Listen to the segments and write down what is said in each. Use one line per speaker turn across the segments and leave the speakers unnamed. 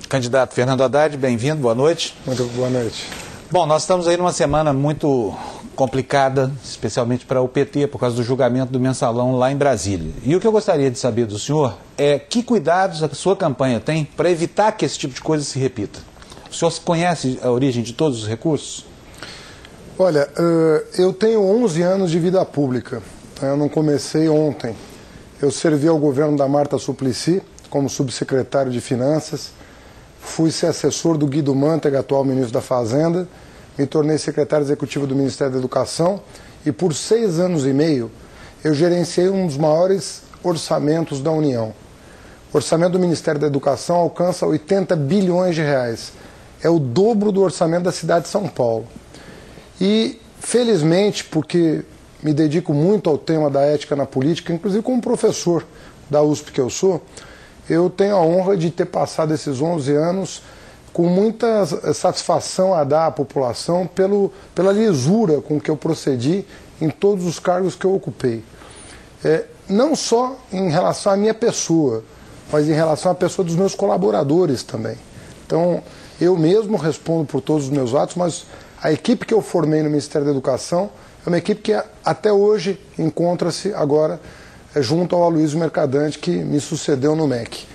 Candidato Fernando Haddad, bem-vindo, boa noite.
Muito boa noite.
Bom, nós estamos aí numa semana muito complicada, especialmente para o PT, por causa do julgamento do Mensalão lá em Brasília. E o que eu gostaria de saber do senhor é que cuidados a sua campanha tem para evitar que esse tipo de coisa se repita. O senhor conhece a origem de todos os recursos?
Olha, eu tenho 11 anos de vida pública. Eu não comecei ontem. Eu servi ao governo da Marta Suplicy como subsecretário de Finanças. Fui ser assessor do Guido Mantega, atual ministro da Fazenda. Me tornei secretário executivo do Ministério da Educação. E por 6 anos e meio, eu gerenciei um dos maiores orçamentos da União. O orçamento do Ministério da Educação alcança 80 bilhões de reais. É o dobro do orçamento da cidade de São Paulo. E, felizmente, porque me dedico muito ao tema da ética na política, inclusive como professor da USP que eu sou, eu tenho a honra de ter passado esses 11 anos com muita satisfação a dar à população pela lisura com que eu procedi em todos os cargos que eu ocupei. Não só em relação à minha pessoa, mas em relação à pessoa dos meus colaboradores também. Então, eu mesmo respondo por todos os meus atos, mas a equipe que eu formei no Ministério da Educação é uma equipe que até hoje encontra-se agora junto ao Aloysio Mercadante, que me sucedeu no MEC.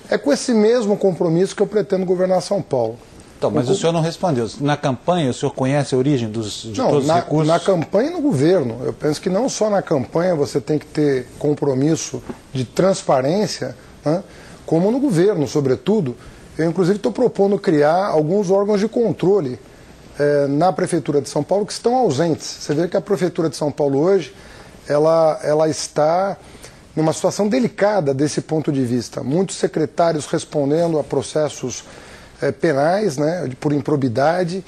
É com esse mesmo compromisso que eu pretendo governar São Paulo.
Então, mas o senhor não respondeu. Na campanha, o senhor conhece a origem de todos os recursos?
Na campanha e no governo. Eu penso que não só na campanha você tem que ter compromisso de transparência, né, como no governo, sobretudo. Eu, inclusive, estou propondo criar alguns órgãos de controle na Prefeitura de São Paulo que estão ausentes. Você vê que a Prefeitura de São Paulo hoje, ela está numa situação delicada desse ponto de vista. Muitos secretários respondendo a processos penais, né, por improbidade,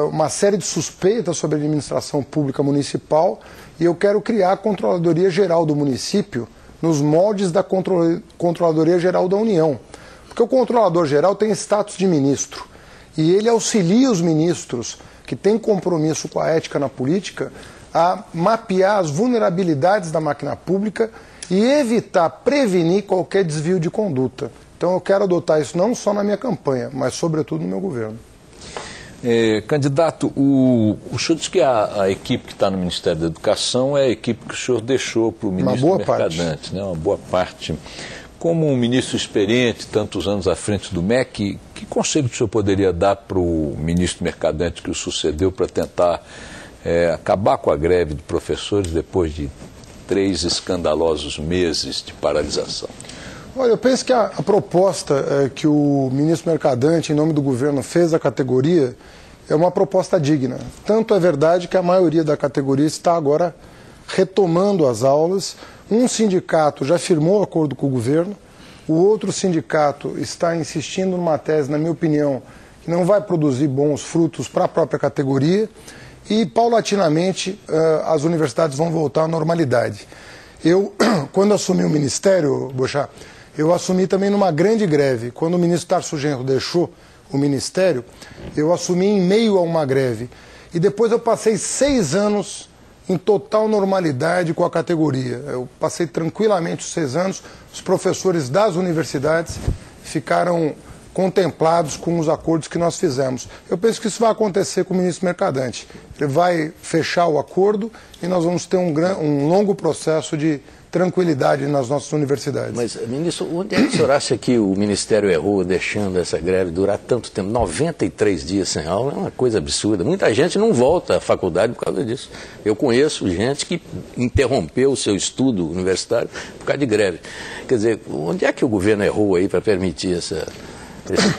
uma série de suspeitas sobre a administração pública municipal, e eu quero criar a Controladoria Geral do município nos moldes da Controladoria Geral da União. Porque o Controlador Geral tem status de ministro. E ele auxilia os ministros que têm compromisso com a ética na política a mapear as vulnerabilidades da máquina pública e evitar, prevenir qualquer desvio de conduta. Então eu quero adotar isso não só na minha campanha, mas sobretudo no meu governo.
Candidato, o senhor disse que a equipe que está no Ministério da Educação é a equipe que o senhor deixou para o ministro Mercadante, né? Uma boa parte. Como um ministro experiente, tantos anos à frente do MEC, que conselho que o senhor poderia dar para o ministro Mercadante que o sucedeu para tentar acabar com a greve de professores depois de 3 escandalosos meses de paralisação?
Olha, eu penso que a proposta que o ministro Mercadante, em nome do governo, fez à categoria é uma proposta digna. Tanto é verdade que a maioria da categoria está agora retomando as aulas. Um sindicato já firmou acordo com o governo, o outro sindicato está insistindo numa tese, na minha opinião, que não vai produzir bons frutos para a própria categoria e, paulatinamente, as universidades vão voltar à normalidade. Eu, quando assumi o Ministério, Bochá, eu assumi também numa grande greve. Quando o ministro Tarso Genro deixou o Ministério, eu assumi em meio a uma greve. E depois eu passei 6 anos em total normalidade com a categoria. Eu passei tranquilamente os 6 anos, os professores das universidades ficaram contemplados com os acordos que nós fizemos. Eu penso que isso vai acontecer com o ministro Mercadante. Ele vai fechar o acordo e nós vamos ter um longo processo de tranquilidade nas nossas universidades.
Mas, ministro, onde é que o senhor acha que o Ministério errou deixando essa greve durar tanto tempo? 93 dias sem aula é uma coisa absurda. Muita gente não volta à faculdade por causa disso. Eu conheço gente que interrompeu o seu estudo universitário por causa de greve. Quer dizer, onde é que o governo errou aí para permitir esse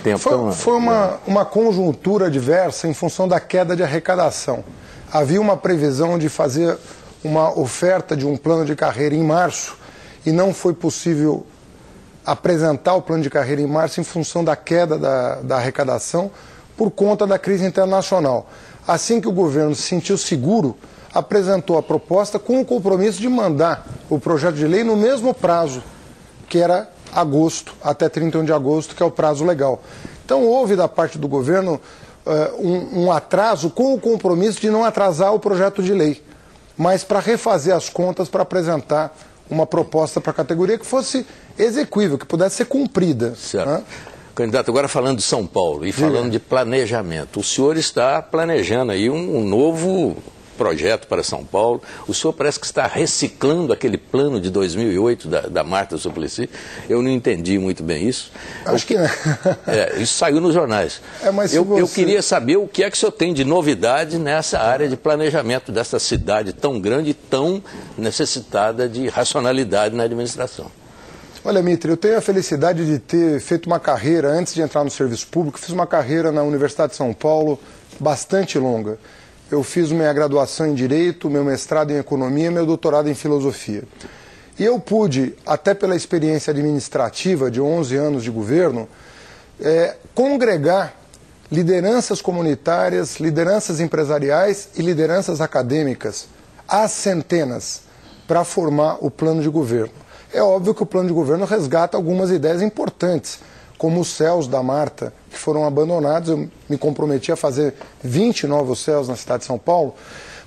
tempo?
Foi uma conjuntura adversa em função da queda de arrecadação. Havia uma previsão de fazer uma oferta de um plano de carreira em março e não foi possível apresentar o plano de carreira em março em função da queda da arrecadação por conta da crise internacional. Assim que o governo se sentiu seguro, apresentou a proposta com o compromisso de mandar o projeto de lei no mesmo prazo, que era agosto, até 31 de agosto, que é o prazo legal. Então houve da parte do governo um atraso com o compromisso de não atrasar o projeto de lei, mas para refazer as contas para apresentar uma proposta para a categoria que fosse execuível, que pudesse ser cumprida.
Certo.
Né?
Candidato, agora falando de São Paulo e falando de planejamento, o senhor está planejando aí um novo projeto para São Paulo. O senhor parece que está reciclando aquele plano de 2008 da Marta Suplicy. Eu não entendi muito bem isso.
Acho que não.
Isso saiu nos jornais. Eu queria saber o que é que o senhor tem de novidade nessa área de planejamento dessa cidade tão grande e tão necessitada de racionalidade na administração.
Olha, Mitre, eu tenho a felicidade de ter feito uma carreira, antes de entrar no serviço público, fiz uma carreira na Universidade de São Paulo bastante longa. Eu fiz minha graduação em Direito, meu mestrado em Economia, meu doutorado em Filosofia. E eu pude, até pela experiência administrativa de 11 anos de governo, congregar lideranças comunitárias, lideranças empresariais e lideranças acadêmicas, às centenas, para formar o plano de governo. É óbvio que o plano de governo resgata algumas ideias importantes, como os céus da Marta, que foram abandonados. Eu me comprometi a fazer 20 novos céus na cidade de São Paulo,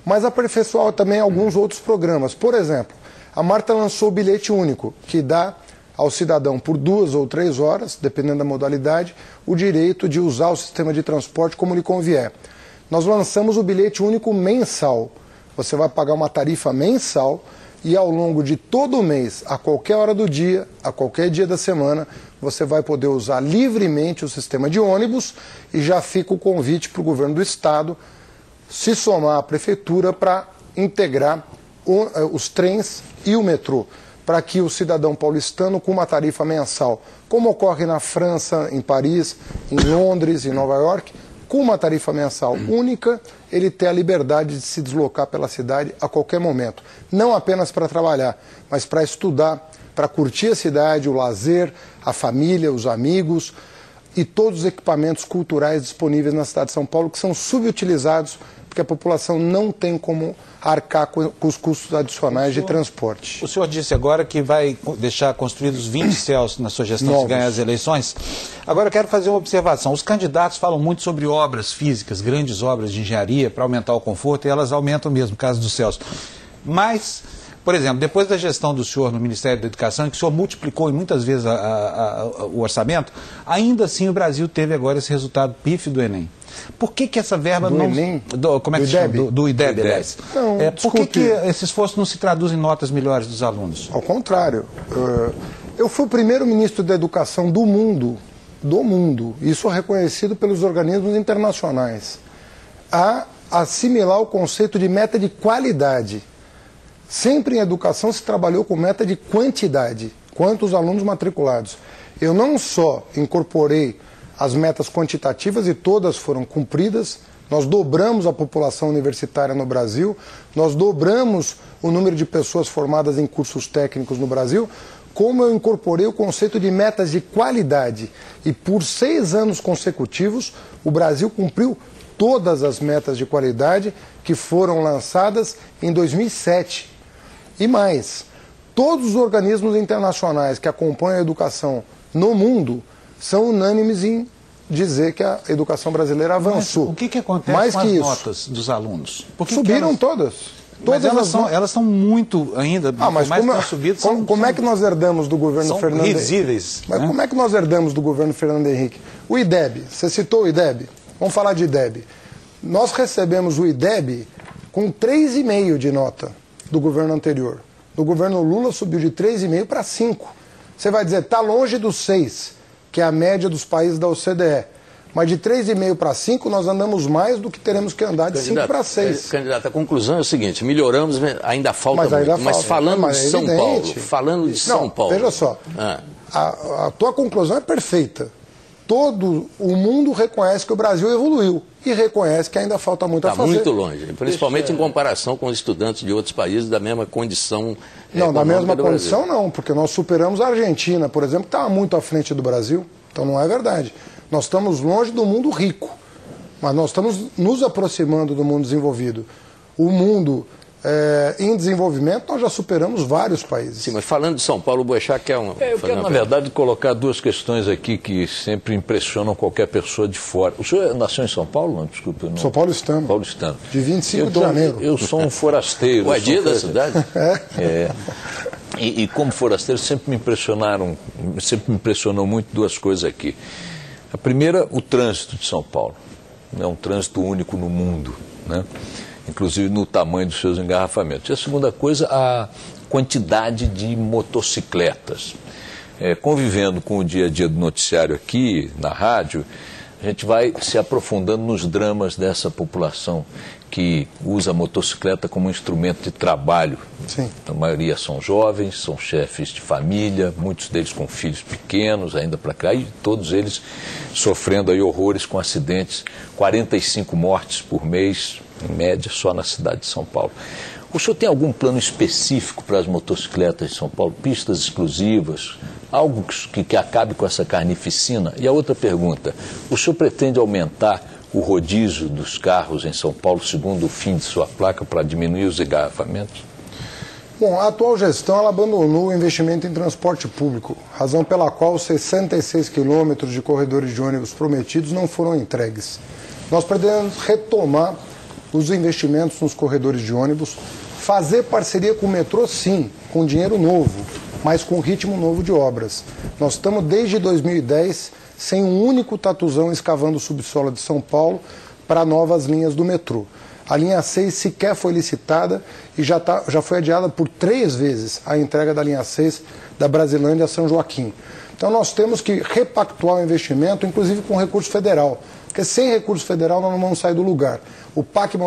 mas aperfeiçoar também alguns outros programas. Por exemplo, a Marta lançou o bilhete único, que dá ao cidadão, por 2 ou 3 horas, dependendo da modalidade, o direito de usar o sistema de transporte como lhe convier. Nós lançamos o bilhete único mensal. Você vai pagar uma tarifa mensal e ao longo de todo o mês, a qualquer hora do dia, a qualquer dia da semana, você vai poder usar livremente o sistema de ônibus. E já fica o convite para o governo do estado se somar à prefeitura para integrar os trens e o metrô, para que o cidadão paulistano, com uma tarifa mensal, como ocorre na França, em Paris, em Londres, em Nova York, com uma tarifa mensal única, ele tem a liberdade de se deslocar pela cidade a qualquer momento. Não apenas para trabalhar, mas para estudar, para curtir a cidade, o lazer, a família, os amigos e todos os equipamentos culturais disponíveis na cidade de São Paulo, que são subutilizados, porque a população não tem como arcar com os custos adicionais de transporte.
O senhor disse agora que vai deixar construídos 20 céus na sua gestão se ganhar as eleições. Agora eu quero fazer uma observação. Os candidatos falam muito sobre obras físicas, grandes obras de engenharia para aumentar o conforto, e elas aumentam mesmo, no caso dos céus. Mas, por exemplo, depois da gestão do senhor no Ministério da Educação, em que o senhor multiplicou muitas vezes o orçamento, ainda assim o Brasil teve agora esse resultado pífio do Enem. Por que essa verba não...
Enem?
Como é que se chama? Do IDEB, aliás.
Não,
por que esse esforço não se traduz em notas melhores dos alunos?
Ao contrário. Eu fui o primeiro ministro da Educação do mundo, isso é reconhecido pelos organismos internacionais, a assimilar o conceito de meta de qualidade. Sempre em educação se trabalhou com meta de quantidade, quantos alunos matriculados. Eu não só incorporei as metas quantitativas e todas foram cumpridas, nós dobramos a população universitária no Brasil, nós dobramos o número de pessoas formadas em cursos técnicos no Brasil, como eu incorporei o conceito de metas de qualidade. E por 6 anos consecutivos, o Brasil cumpriu todas as metas de qualidade que foram lançadas em 2007. E mais, todos os organismos internacionais que acompanham a educação no mundo são unânimes em dizer que a educação brasileira avançou.
Mas o que acontece com as notas dos alunos?
Subiram todas.
Mas elas são muito ainda,
mas como é que nós herdamos do governo Fernando Henrique?
Risíveis.
Mas como é que nós herdamos do governo Fernando Henrique? O IDEB, você citou o IDEB, vamos falar de IDEB. Nós recebemos o IDEB com 3,5 de nota do governo anterior. No governo Lula subiu de 3,5 para 5. Você vai dizer, está longe dos 6, que é a média dos países da OCDE. Mas de 3,5 para 5, nós andamos mais do que teremos que andar de 5 para 6.
Candidato, a conclusão é o seguinte, melhoramos, ainda falta muito. Mas falando de São Paulo...
Veja só, a tua conclusão é perfeita. Todo o mundo reconhece que o Brasil evoluiu e reconhece que ainda falta muito a fazer.
Está muito longe, principalmente em comparação com os estudantes de outros países da mesma condição.
Não, da mesma condição não, porque nós superamos a Argentina, por exemplo, que estava muito à frente do Brasil. Então não é verdade. Nós estamos longe do mundo rico, mas nós estamos nos aproximando do mundo desenvolvido. O mundo em desenvolvimento, nós já superamos vários países.
Sim, mas falando de São Paulo, o Boechat quer
eu quero, na verdade, colocar 2 questões aqui que sempre impressionam qualquer pessoa de fora. O senhor nasceu em São Paulo? Não, desculpe. Não.
Sou paulistano.
Paulistano.
De 25 de janeiro.
Eu sou um forasteiro.
O dia da cidade?
E como forasteiro sempre me impressionou muito 2 coisas aqui. A primeira, o trânsito de São Paulo. É um trânsito único no mundo, né? Inclusive no tamanho dos seus engarrafamentos. E a segunda coisa, a quantidade de motocicletas. Convivendo com o dia a dia do noticiário aqui, na rádio, a gente vai se aprofundando nos dramas dessa população que usa a motocicleta como um instrumento de trabalho.
Sim.
A maioria são jovens, são chefes de família, muitos deles com filhos pequenos ainda para cá, e todos eles sofrendo aí horrores com acidentes, 45 mortes por mês, em média, só na cidade de São Paulo. O senhor tem algum plano específico para as motocicletas de São Paulo? Pistas exclusivas? Algo que acabe com essa carnificina? E a outra pergunta, o senhor pretende aumentar o rodízio dos carros em São Paulo segundo o fim de sua placa para diminuir os engarrafamentos?
Bom, a atual gestão ela abandonou o investimento em transporte público, razão pela qual 66 quilômetros de corredores de ônibus prometidos não foram entregues. Nós pretendemos retomar os investimentos nos corredores de ônibus, fazer parceria com o metrô, sim, com dinheiro novo, mas com ritmo novo de obras. Nós estamos desde 2010 sem um único tatuzão escavando o subsolo de São Paulo para novas linhas do metrô. A linha 6 sequer foi licitada e já foi adiada por 3 vezes a entrega da linha 6 da Brasilândia a São Joaquim. Então nós temos que repactuar o investimento, inclusive com recurso federal, porque sem recurso federal nós não vamos sair do lugar. O PAC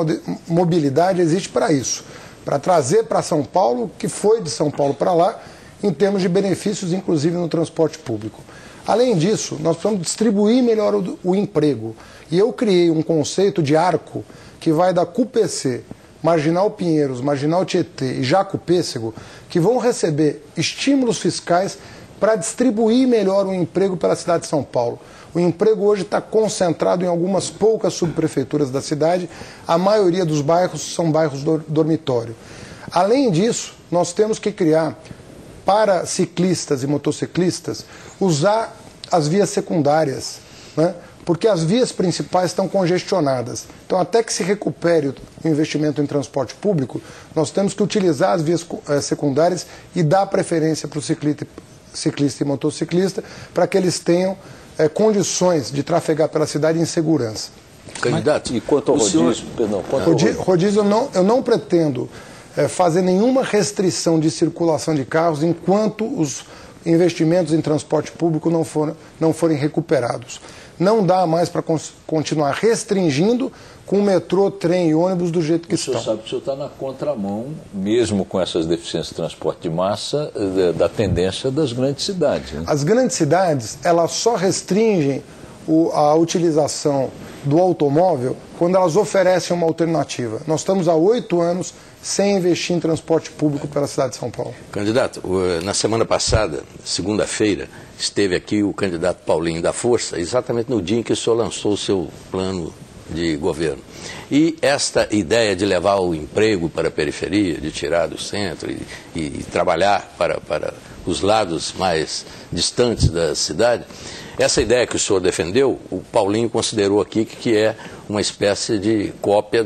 Mobilidade existe para isso, para trazer para São Paulo o que foi de São Paulo para lá, em termos de benefícios, inclusive no transporte público. Além disso, nós precisamos distribuir melhor o emprego. E eu criei um conceito de arco que vai da CUPC, Marginal Pinheiros, Marginal Tietê e Jaco Pêssego, que vão receber estímulos fiscais para distribuir melhor o emprego pela cidade de São Paulo. O emprego hoje está concentrado em algumas poucas subprefeituras da cidade, a maioria dos bairros são bairros dormitório. Além disso, nós temos que criar, para ciclistas e motociclistas, usar as vias secundárias, né? Porque as vias principais estão congestionadas. Então, até que se recupere o investimento em transporte público, nós temos que utilizar as vias secundárias e dar preferência para o ciclista e motociclista, para que eles tenham condições de trafegar pela cidade em segurança.
Candidato, e quanto ao rodízio?
Rodízio, eu não pretendo fazer nenhuma restrição de circulação de carros enquanto os investimentos em transporte público não forem recuperados. Não dá mais para continuar restringindo com o metrô, trem e ônibus do jeito que estão.
O senhor sabe que o senhor está na contramão, mesmo com essas deficiências de transporte de massa, da tendência das grandes cidades, né?
As grandes cidades, elas só restringem a utilização do automóvel quando elas oferecem uma alternativa. Nós estamos há 8 anos sem investir em transporte público pela cidade de São Paulo.
Candidato, na semana passada, segunda-feira, esteve aqui o candidato Paulinho da Força, exatamente no dia em que o senhor lançou o seu plano de governo. E esta ideia de levar o emprego para a periferia, de tirar do centro e trabalhar para os lados mais distantes da cidade, essa ideia que o senhor defendeu, o Paulinho considerou aqui que é uma espécie de cópia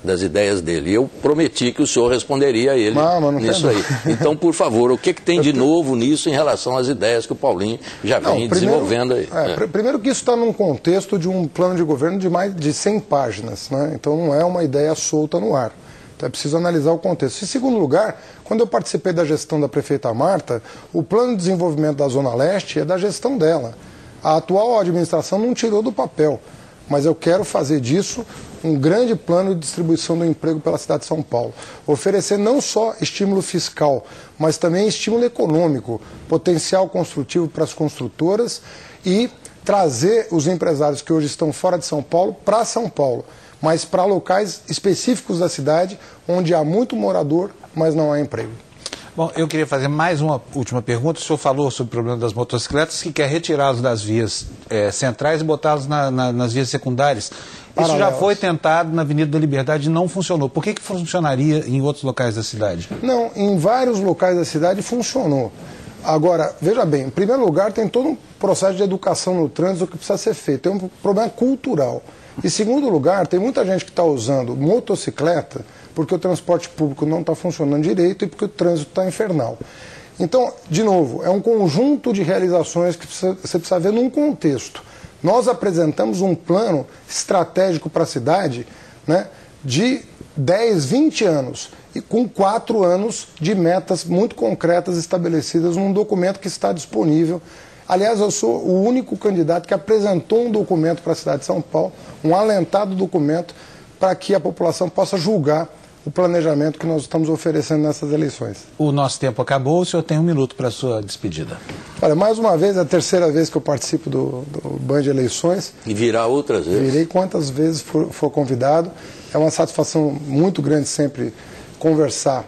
das ideias dele. E eu prometi que o senhor responderia a ele nisso aí. Então, por favor, o que tem de novo nisso em relação às ideias que o Paulinho já vem desenvolvendo aí?
Primeiro que isso está num contexto de um plano de governo de mais de 100 páginas, né? Então não é uma ideia solta no ar. Então é preciso analisar o contexto. Em segundo lugar, quando eu participei da gestão da prefeita Marta, o plano de desenvolvimento da Zona Leste é da gestão dela. A atual administração não tirou do papel, mas eu quero fazer disso um grande plano de distribuição do emprego pela cidade de São Paulo. Oferecer não só estímulo fiscal, mas também estímulo econômico, potencial construtivo para as construtoras e trazer os empresários que hoje estão fora de São Paulo para São Paulo, mas para locais específicos da cidade onde há muito morador, mas não há emprego.
Bom, eu queria fazer mais uma última pergunta. O senhor falou sobre o problema das motocicletas, que quer retirá-los das vias centrais e botá-los nas vias secundárias. Isso já foi tentado na Avenida da Liberdade e não funcionou. Por que funcionaria em outros locais da cidade?
Não, em vários locais da cidade funcionou. Agora, veja bem, em primeiro lugar tem todo um processo de educação no trânsito que precisa ser feito. Tem um problema cultural. Em segundo lugar, tem muita gente que está usando motocicleta porque o transporte público não está funcionando direito e porque o trânsito está infernal. Então, de novo, é um conjunto de realizações que você precisa ver num contexto. Nós apresentamos um plano estratégico para a cidade, né, de 10, 20 anos, e com 4 anos de metas muito concretas estabelecidas num documento que está disponível. Aliás, eu sou o único candidato que apresentou um documento para a cidade de São Paulo, um alentado documento, para que a população possa julgar o planejamento que nós estamos oferecendo nessas eleições.
O nosso tempo acabou, o senhor tem 1 minuto para a sua despedida.
Olha, mais uma vez, é a terceira vez que eu participo do Band Eleições.
E virá outras vezes?
Virei quantas vezes for convidado. É uma satisfação muito grande sempre conversar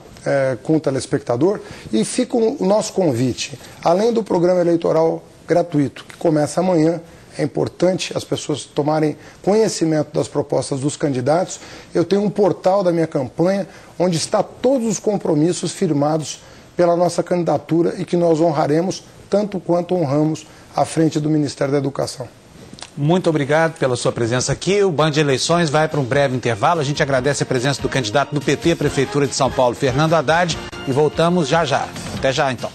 com o telespectador. E fica o nosso convite, além do programa eleitoral gratuito, que começa amanhã, é importante as pessoas tomarem conhecimento das propostas dos candidatos. Eu tenho um portal da minha campanha, onde está todos os compromissos firmados pela nossa candidatura e que nós honraremos tanto quanto honramos à frente do Ministério da Educação.
Muito obrigado pela sua presença aqui. O Band Eleições vai para um breve intervalo. A gente agradece a presença do candidato do PT à Prefeitura de São Paulo, Fernando Haddad, e voltamos já já. Até já, então.